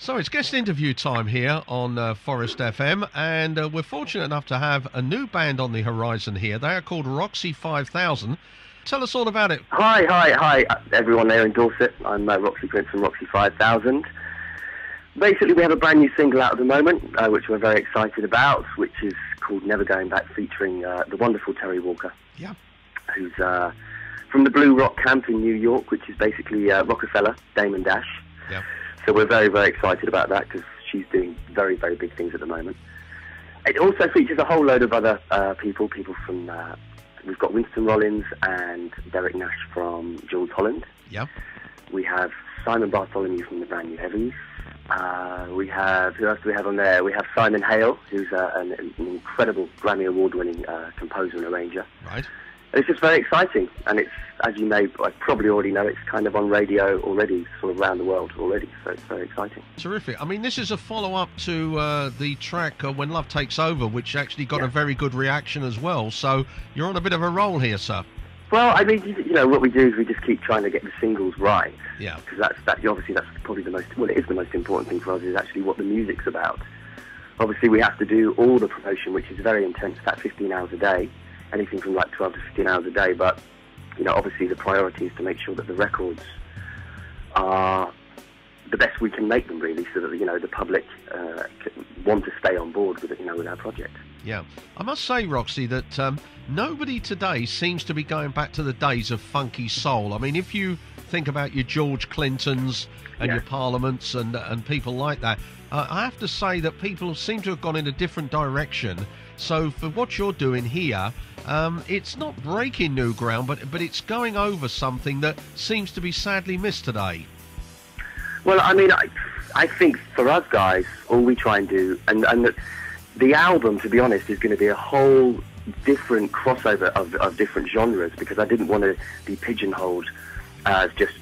So it's guest interview time here on Forest FM, and we're fortunate enough to have a new band on the horizon here. They are called ROXY5000. Tell us all about it. Hi, everyone there in Dorset. I'm Roxy Prince from ROXY5000. Basically, we have a brand new single out at the moment, which we're very excited about, which is called Never Going Back, featuring the wonderful Terri Walker. Yeah. Who's from the Blue Rock camp in New York, which is basically Roc-A-fella, Damon Dash. Yeah. So we're very, very excited about that because she's doing very, very big things at the moment. It also features a whole load of other people from, we've got Winston Rollins and Derek Nash from Jules Holland. Yeah. We have Simon Bartholomew from the brand new Heavies. We have, who else do we have on there? We have Simon Hale, who's an incredible Grammy Award-winning composer and arranger. Right. And it's just very exciting, and it's, as you may probably already know, it's kind of on radio already, sort of around the world already, so it's very exciting. Terrific. I mean, this is a follow-up to the track When Love Takes Over, which actually got a very good reaction as well, so you're on a bit of a roll here, sir. Well, I mean, you know, what we do is we just keep trying to get the singles right. Yeah. Because obviously that's probably the most, well, it is the most important thing for us, is actually what the music's about. Obviously we have to do all the promotion, which is very intense, that 15 hours a day, anything from like 12 to 15 hours a day, but, you know, obviously the priority is to make sure that the records are the best we can make them, really, so that, you know, the public want to stay on board with it, you know, with our project. Yeah. I must say, Roxy, that nobody today seems to be going back to the days of funky soul. I mean, if you think about your George Clintons and your Parliaments and people like that, I have to say that people seem to have gone in a different direction. So for what you're doing here, it's not breaking new ground, but it's going over something that seems to be sadly missed today. Well, I mean, I think for us guys, all we try and do, and the album, to be honest, is going to be a whole different crossover of different genres, because I didn't want to be pigeonholed as just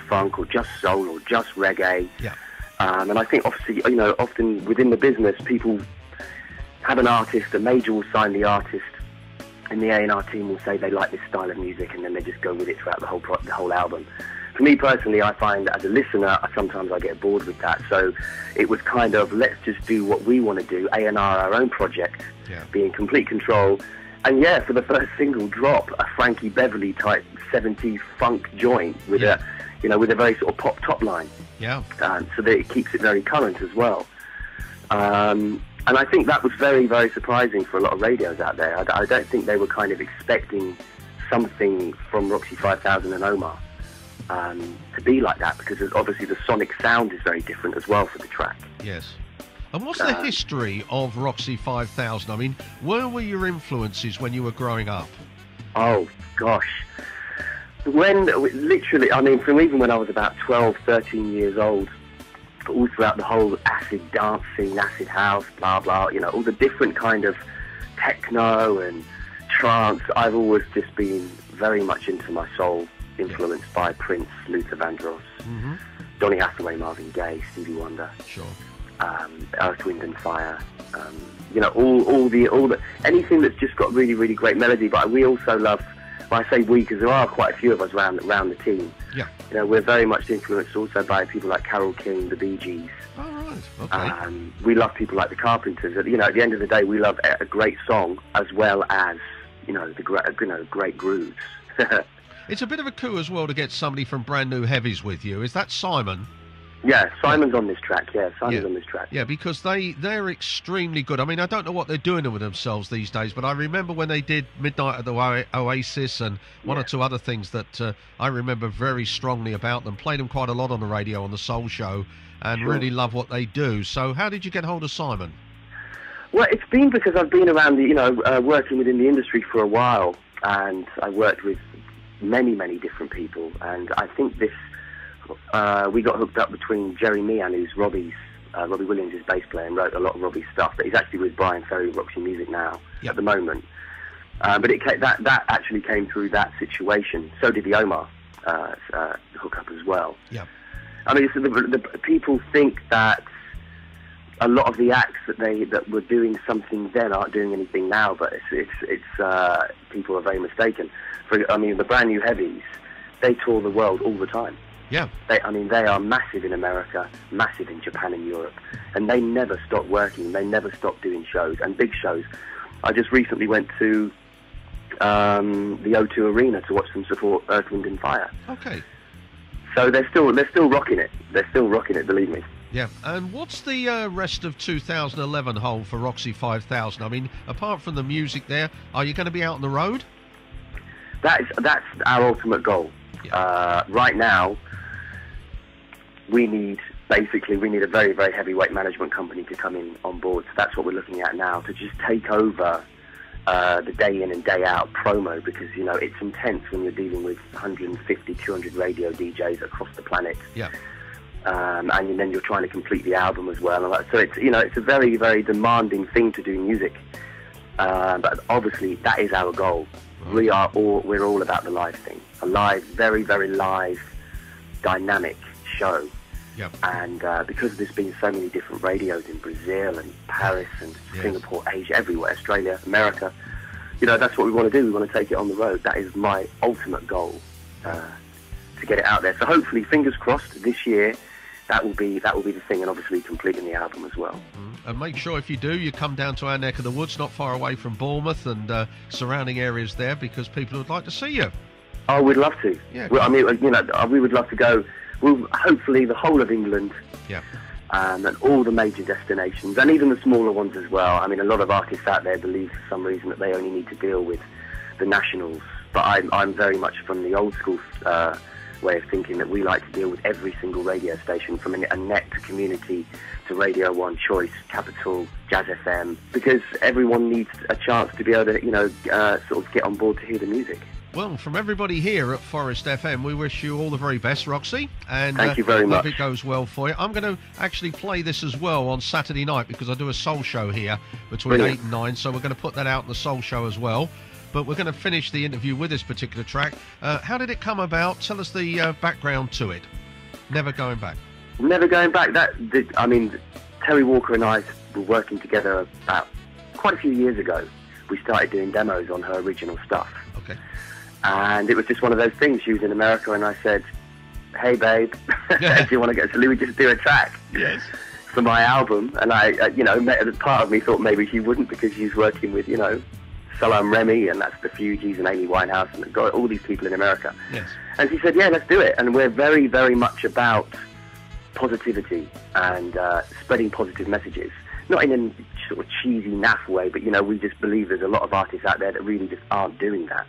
funk or just soul or just reggae. Yeah. And I think, obviously, you know, often within the business, people have an artist, a major will sign the artist, and the A&R team will say they like this style of music, and then they just go with it throughout the whole album. For me personally, I find that as a listener, sometimes I get bored with that. So it was kind of, let's just do what we want to do, A&R our own project, be in complete control. And yeah, for the first single, drop a Frankie Beverly type 70s funk joint with a, you know, with a very sort of pop top line. Yeah. So that it keeps it very current as well. And I think that was very, very surprising for a lot of radios out there. I don't think they were kind of expecting something from ROXY5000 and Omar to be like that, because obviously the sonic sound is very different as well for the track. Yes. And what's the history of ROXY5000? I mean, where were your influences when you were growing up? Oh, gosh. Literally, I mean, from even when I was about 12, 13 years old, all throughout the whole acid dance scene, acid house, blah, blah, you know, all the different kind of techno and trance, I've always just been very much into my soul, influenced by Prince, Luther Vandross, Donny Hathaway, Marvin Gaye, Stevie Wonder, Earth, Wind and Fire, you know, all the anything that's just got really, really great melody. But we also love, well, I say we because there are quite a few of us around the team. Yeah. You know, we're very much influenced also by people like Carole King, the Bee Gees. Oh, right. Okay. We love people like the Carpenters. You know, at the end of the day, we love a great song as well as, you know, great grooves. It's a bit of a coup as well to get somebody from brand new Heavies with you. Is that Simon? Yeah, Simon's on this track. Yeah, Simon's on this track. Yeah, because they're extremely good. I mean, I don't know what they're doing with themselves these days, but I remember when they did Midnight at the Oasis and one or two other things that I remember very strongly about them. Played them quite a lot on the radio on the Soul Show, and really love what they do. So how did you get hold of Simon? Well, it's been because I've been around, working within the industry for a while, and I worked with many, many different people, and I think we got hooked up between Jerry Meehan, who's Robbie Williams' bass player, and wrote a lot of Robbie's stuff, but he's actually with Brian Ferry, Roxy Music now at the moment. But that actually came through that situation. So did the Omar hook up as well. Yeah. I mean, the people think that a lot of the acts that were doing something then aren't doing anything now, but it's people are very mistaken. The brand new Heavies, they tour the world all the time. Yeah. They are massive in America, massive in Japan and Europe, and they never stop working. They never stop doing shows, and big shows. I just recently went to the O2 Arena to watch them support Earth, Wind and Fire. Okay. So they're still rocking it. They're still rocking it, believe me. Yeah, and what's the rest of 2011 hold for ROXY5000? I mean, apart from the music there, are you going to be out on the road? That's our ultimate goal. Yeah. Right now, we need a very, very heavyweight management company to come in on board. So that's what we're looking at now, to just take over the day in and day out promo, because, you know, it's intense when you're dealing with 150, 200 radio DJs across the planet. Yeah. And then you're trying to complete the album as well. So it's, you know, it's a very, very demanding thing to do music. But obviously that is our goal. Right. We're all about the live thing. A live, very, very live, dynamic show. Yep. And because there's been so many different radios in Brazil and Paris and Singapore, Asia, everywhere, Australia, America, you know, that's what we want to do. We want to take it on the road. That is my ultimate goal, to get it out there. So hopefully, fingers crossed, this year, that will be the thing, and obviously completing the album as well. And make sure, if you do, you come down to our neck of the woods, not far away from Bournemouth and surrounding areas there, because people would like to see you. Oh, we'd love to. Yeah. Well, I mean, you know, we would love to go. Well, hopefully the whole of England. Yeah. And all the major destinations, and even the smaller ones as well. I mean, a lot of artists out there believe for some reason that they only need to deal with the nationals, but I'm very much from the old school way of thinking, that we like to deal with every single radio station, from a net to Community to Radio 1, Choice, Capital, Jazz FM, because everyone needs a chance to be able to, you know, sort of get on board to hear the music. Well, from everybody here at Forest FM, we wish you all the very best, Roxy. And thank you very much. Hope it goes well for you. I'm going to actually play this as well on Saturday night, because I do a soul show here between 8 and 9, so we're going to put that out in the soul show as well. But we're going to finish the interview with this particular track. How did it come about? Tell us the background to it. Never Going Back. Never Going Back. Terri Walker and I were working together about quite a few years ago. We started doing demos on her original stuff. Okay. And it was just one of those things. She was in America, and I said, "Hey, babe, do you want to get? So we just do a track for my album." And I, you know, part of me thought maybe she wouldn't, because she's working with, you know, Salam Remy, and that's the Fugees and Amy Winehouse, and got all these people in America. Yes. And she said, "Yeah, let's do it." And we're very, very much about positivity and spreading positive messages. Not in a sort of cheesy, naff way, but, you know, we just believe there's a lot of artists out there that really just aren't doing that.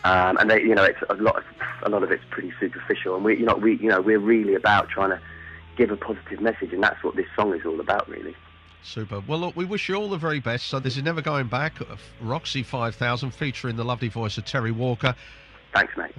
And they, you know, it's a lot of it's pretty superficial, and we're really about trying to give a positive message, and that's what this song is all about, really. Super. Well, look, we wish you all the very best. So this is Never Going Back, ROXY5000, featuring the lovely voice of Terri Walker. Thanks, mate.